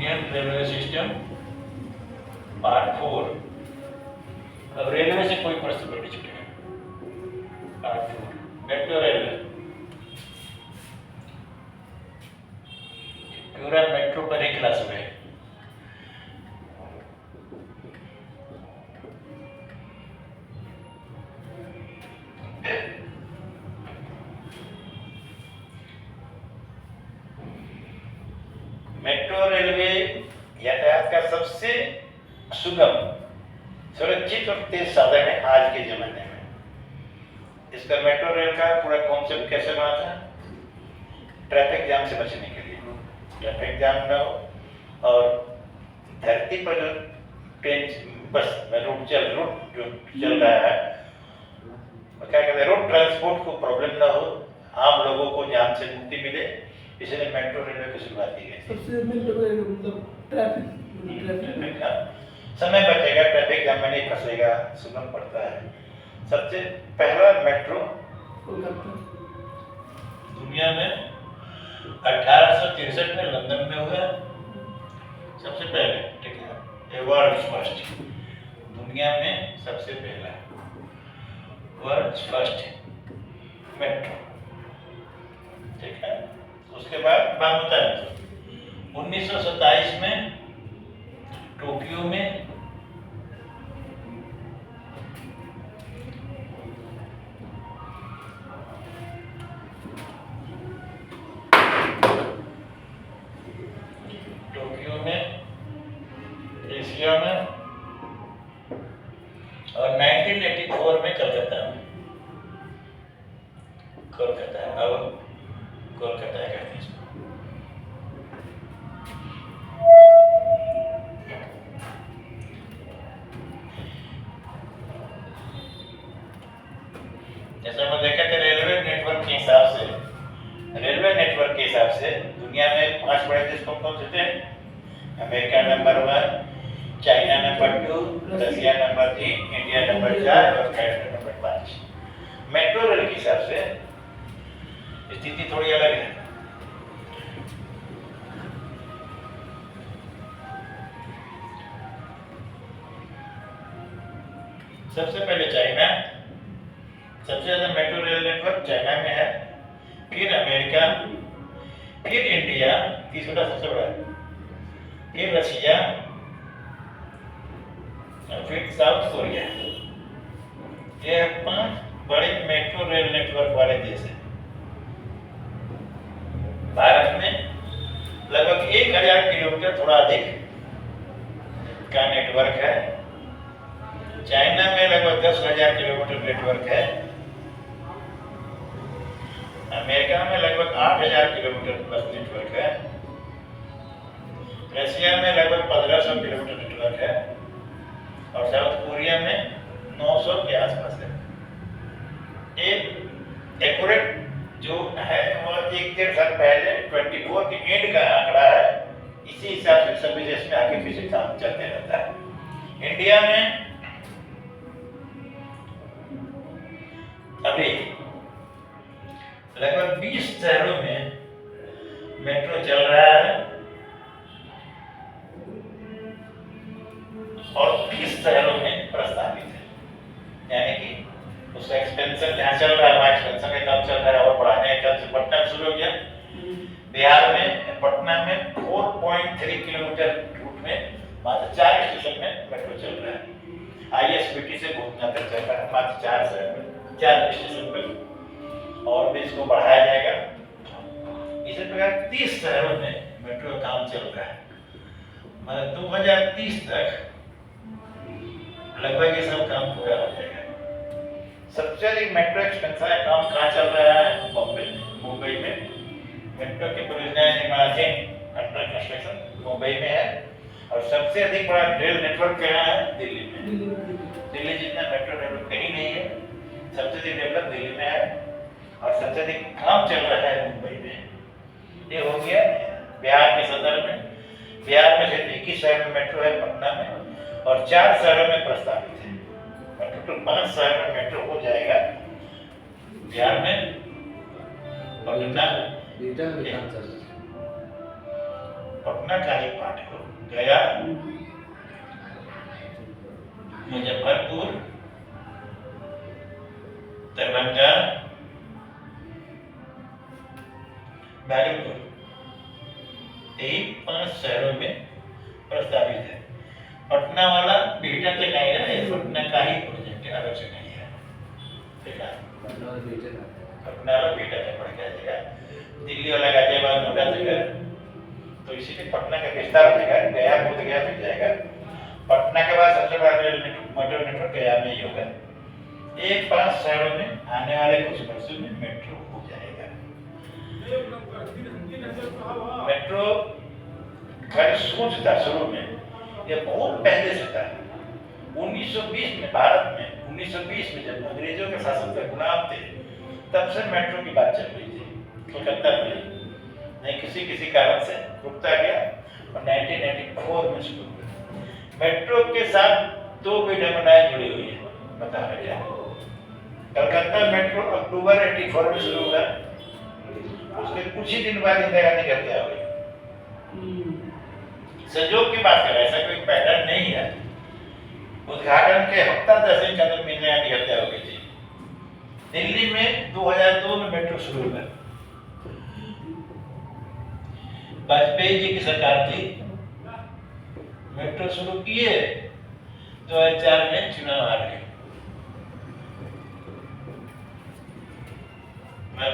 Indian railway system part 4। अब railway से कोई प्रश्न नहीं छूटेगा। Part 4 metro railway. पूरा मेट्रो पर एक क्लास में मेट्रो रेलवे यातायात का सबसे सुगम, सुरक्षित और तेज साधन है आज के जमाने में। इसका मेट्रो रेल का पूरा कॉन्सेप्ट कैसे बना था? ट्रैफिक जाम से बचने के लिए, ट्रैफिक जाम न हो और धरती पर जो ट्रेन बस रूट जो चल रहा है, क्या कहते हैं, रोड ट्रांसपोर्ट को प्रॉब्लम ना हो, आम लोगों को जाम से मुक्ति मिले, इसलिए मेट्रो रेलवे की शुरुआत की गई। सबसे मतलब ट्रैफिक समय बचेगा, ट्रैफिक जाम में नहीं फंसेगा, सुगम पड़ता है। सबसे पहला मेट्रो दुनिया में 1863 में लंदन में हुआ। सबसे पहले, ठीक है, ये वर्ल्ड फर्स्ट, दुनिया में सबसे पहला वर्ल्ड फर्स्ट मेट्रो, ठीक है। उसके बाद बात होता है 1927 में टोक्यो में एशिया में और 1984 में कलकत्ता में। कोलकाता है, अब कोलकाता है कहते हैं इसको। जैसे हम देखा कि रेलवे नेटवर्क के हिसाब से दुनिया में 5 बड़े देश कौन से थे? अमेरिका नंबर 1, चाइना नंबर 2, रसिया नंबर 3, इंडिया नंबर 4 और कनाडा नंबर 5। मेट्रो रेल के हिसाब से स्थिति थोड़ी अलग है। सबसे पहले चाइना, सबसे ज्यादा मेट्रो रेल नेटवर्क चाइना में है, फिर अमेरिका, फिर इंडिया, तीसरा सबसे बड़ा है, फिर रशिया, और फिर साउथ कोरिया। ये 5 बड़े मेट्रो रेल नेटवर्क वाले देश हैं। भारत में लगभग 1000 किलोमीटर, थोड़ा अधिक का नेटवर्क है। चाइना में लगभग 10,000 किलोमीटर नेटवर्क है। अमेरिका में लगभग 8,000 किलोमीटर प्लस नेटवर्क है। रशिया में लगभग 1500 किलोमीटर नेटवर्क है और साउथ कोरिया में 900 के आसपास है। एक एक्यूरेट जो है वो 1-1.5 साल पहले 24 के एंड का आंकड़ा है। इसी हिसाब से सभी देश में आगे पीछे काम चलते रहता है। इंडिया में अभी लगभग 20 शहरों में मेट्रो चल रहा है और 20 शहरों में प्रस्तावित है, यानी कि उसका एक्सपेंशन जहाँ चल रहा है वहाँ एक्सपेंशन का काम चल रहा है और बढ़ाने का काम पटना में शुरू हो गया। बिहार में पटना में 4.3 किलोमीटर रूट में मात्र 4 स्टेशन में मेट्रो चल रहा है। ISBT से घूमना तक चल रहा है मात्र 4 शहर में, 4 स्टेशन पर, और भी इसको बढ़ाया जाएगा। इसी प्रकार 30 शहरों में मेट्रो का काम चल रहा है। मतलब 2030 तक लगभग ये सब काम पूरा हो जाएगा। सबसे अधिक मेट्रो एक्सपेंशन का काम कहाँ चल रहा है? बॉम्बे में, मुंबई में। मेट्रो की परियोजनाएं निर्माणाधीन अंडर कंस्ट्रक्शन मुंबई में है और सबसे अधिक बड़ा रेल नेटवर्क कहाँ है? दिल्ली में। दिल्ली जितना मेट्रो नेटवर्क कहीं नहीं है। सबसे अधिक डेवलप दिल्ली में है और सबसे अधिक काम चल रहा है मुंबई में। ये हो गया बिहार के संदर्भ में। बिहार में सिर्फ 21 शहर में मेट्रो है, पटना में, और 4 शहरों में प्रस्तावित है। टोटल 5 शहर में मेट्रो हो जाएगा बिहार में। और पटना का ही पार्ट को गया, मुजफ्फरपुर, दरभंगा, भागलपुर, यही 5 शहरों में प्रस्तावित है। पटना वाला बीटा तक नहीं है, ये पटना का ही प्रोजेक्ट है, अलग से नहीं है। ठीक है, पटना वाला बीटा तक पड़ जाएगा, दिल्ली वाला गाजियाबाद नोएडा तक है, तो इसीलिए पटना का विस्तार हो जाएगा, गया बोध गया मिल जाएगा। पटना के बाद सबसे बड़ा रेल मेट्रो नेटवर्क गया में ही होगा। ये 5 शहरों में आने वाले कुछ वर्षों में मेट्रो हो जाएगा। मेट्रो खाली सोच था शुरू में, ये बहुत पहले से था। 1920 में भारत में 1920 में जब अंग्रेजों के शासन के गुलाम थे, तब से मेट्रो की बात चल रही थी कोलकाता में, नहीं किसी कारण से रुकता गया और 1994 में शुरू हुआ। मेट्रो के साथ 2 विडंबनाएं जुड़ी हुई है, बता रहे क्या। कलकत्ता मेट्रो अक्टूबर 84 में शुरू हुआ, उसके कुछ ही दिन बाद इंदिरा गांधी की हत्या हो गई। संयोग की बात कर, ऐसा कोई पैटर्न नहीं है। उद्घाटन के हफ्ता 10 दिन के अंदर इंदिरा गांधी की हत्या हो गई थी। दिल्ली में 2002 में मेट्रो शुरू हुआ, वाजपेयी जी की सरकार थी, मेट्रो शुरू किए, 2004 में चुनाव आ गए।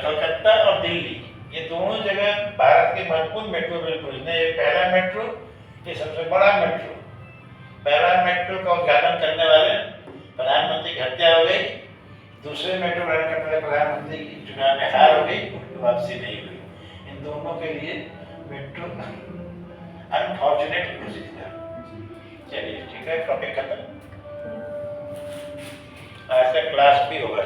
कलकत्ता और दिल्ली ये दोनों जगह भारत के महत्वपूर्ण मेट्रो रेल परियोजना। ये पहला मेट्रो, ये सबसे बड़ा मेट्रो। पहला मेट्रो का उद्घाटन करने वाले प्रधानमंत्री की हत्या हो गई, दूसरे मेट्रो बनने के पहले प्रधानमंत्री की चुनाव में हार हो गई, वापसी नहीं हुई। इन दोनों के लिए मेट्रो अनफॉर्चुनेट घोषित था। चलिए ठीक है, टॉपिक खत्म। आज का क्लास भी होगा।